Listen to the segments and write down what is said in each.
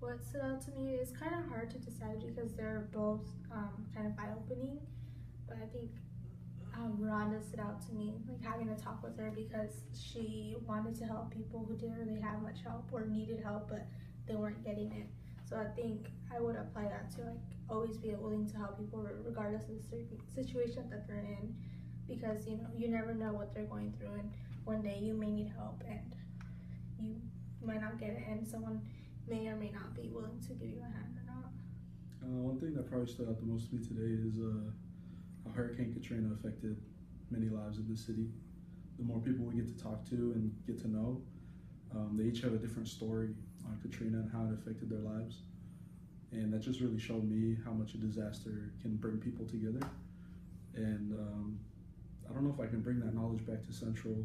What stood out to me is kind of hard to decide because they're both kind of eye-opening, but I think Rhonda stood out to me, like having a talk with her because she wanted to help people who didn't really have much help or needed help, but they weren't getting it. So I think I would apply that to like always be willing to help people regardless of the situation that they're in, because you never know what they're going through, and one day you may need help and you might not get it, and someone may or may not be willing to give you a hand or not. One thing that probably stood out the most to me today is how Hurricane Katrina affected many lives in the city. The more people we get to talk to and get to know, they each have a different story on Katrina and how it affected their lives. And that just really showed me how much a disaster can bring people together. And I don't know if I can bring that knowledge back to Central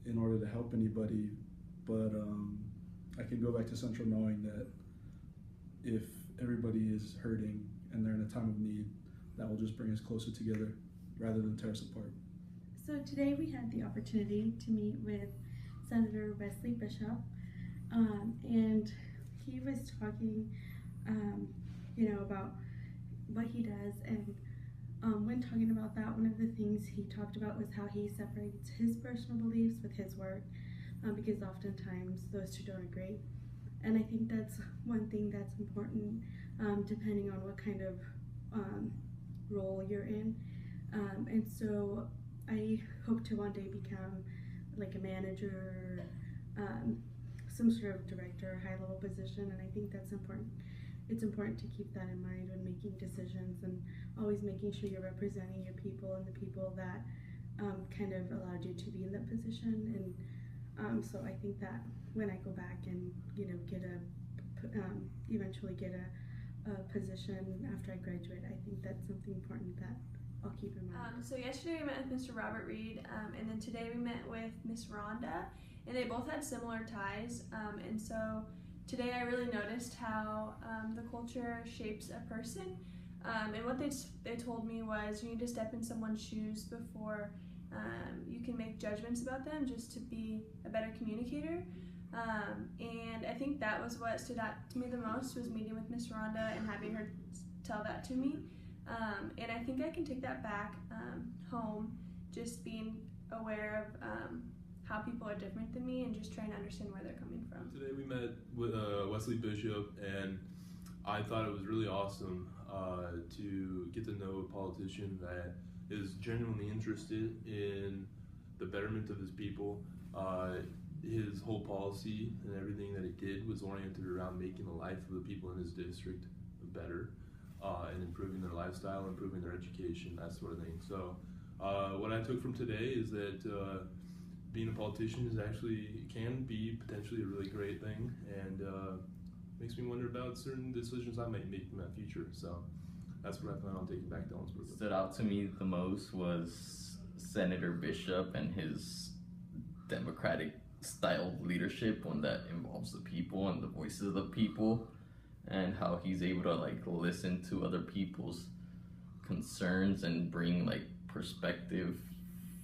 in order to help anybody, but I can go back to Central knowing that if everybody is hurting and they're in a time of need, that will just bring us closer together rather than tear us apart. So today we had the opportunity to meet with Senator Wesley Bishop, and he was talking, about what he does, and when talking about that, one of the things he talked about was how he separates his personal beliefs with his work, because oftentimes those two don't agree. And I think that's one thing that's important, depending on what kind of role you're in. And so I hope to one day become like a manager, some sort of director, high level position, and I think that's important. It's important to keep that in mind when making decisions, and always making sure you're representing your people and the people that kind of allowed you to be in that position. And so I think that when I go back and eventually get a position after I graduate, I think that's something important that I'll keep in mind. So yesterday we met with Mr. Robert Reed, and then today we met with Miss Rhonda, and they both had similar ties. And so today I really noticed how the culture shapes a person. And what they told me was you need to step in someone's shoes before you can make judgments about them, just to be a better communicator. And I think that was what stood out to me the most, was meeting with Miss Rhonda and having her tell that to me. And I think I can take that back home, just being aware of how people are different than me and just trying to understand where they're coming from. Today we met with Wesley Bishop, and I thought it was really awesome to get to know a politician that is genuinely interested in the betterment of his people. His whole policy and everything that he did was oriented around making the life of the people in his district better, and improving their lifestyle, improving their education, that sort of thing. So what I took from today is that being a politician can be potentially a really great thing, and makes me wonder about certain decisions I might make in that future. So that's what I plan on taking back to Ellensburg. Stood out to me the most was Senator Bishop and his democratic style of leadership, one that involves the people and the voices of the people, and how he's able to listen to other people's concerns and bring perspective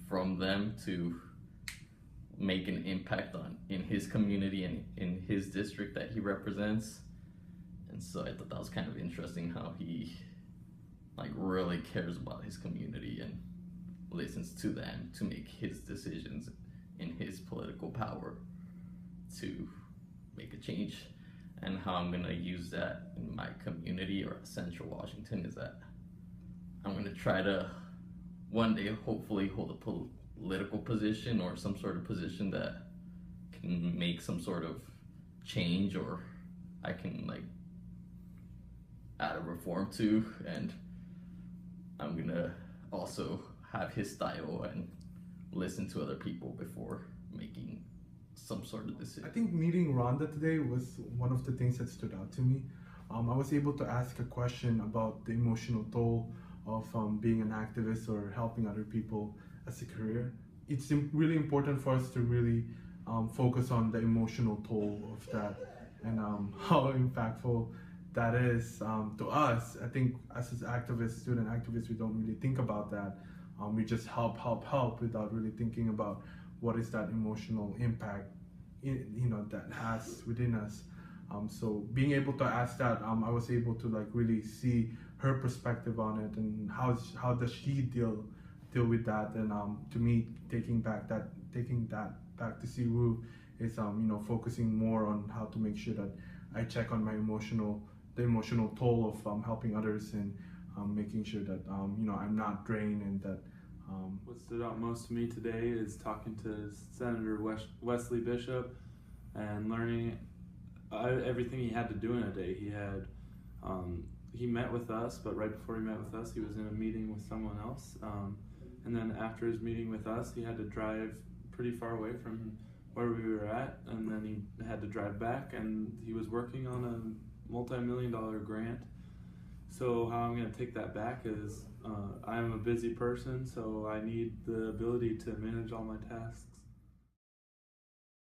from them to make an impact in his community and in his district that he represents. And so I thought that was kind of interesting, how he really cares about his community and listens to them to make his decisions in his political power to make a change. And how I'm gonna use that in my community or Central Washington is that I'm gonna try to one day hopefully hold a political position or some sort of position that can make some sort of change, or I can add a reform to. And I'm gonna also have his style and listen to other people before making some sort of decision. I think meeting Rhonda today was one of the things that stood out to me. I was able to ask a question about the emotional toll of being an activist or helping other people as a career. It's really important for us to really focus on the emotional toll of that, and how impactful that is to us. I think as activists, student activists, we don't really think about that. We just help without really thinking about what is that emotional impact that has within us. So being able to ask that, I was able to like really see her perspective on it and how does she deal with that. And to me, taking that back to Siwu is focusing more on how to make sure that I check on the emotional toll of helping others, and making sure that I'm not drained, and that What stood out most to me today is talking to Senator Wesley Bishop and learning everything he had to do in a day. He met with us, but right before he met with us, he was in a meeting with someone else. And then after his meeting with us, he had to drive pretty far away from where we were at, and then he had to drive back, and he was working on a multi-million-dollar grant. So how I'm going to take that back is I'm a busy person, so I need the ability to manage all my tasks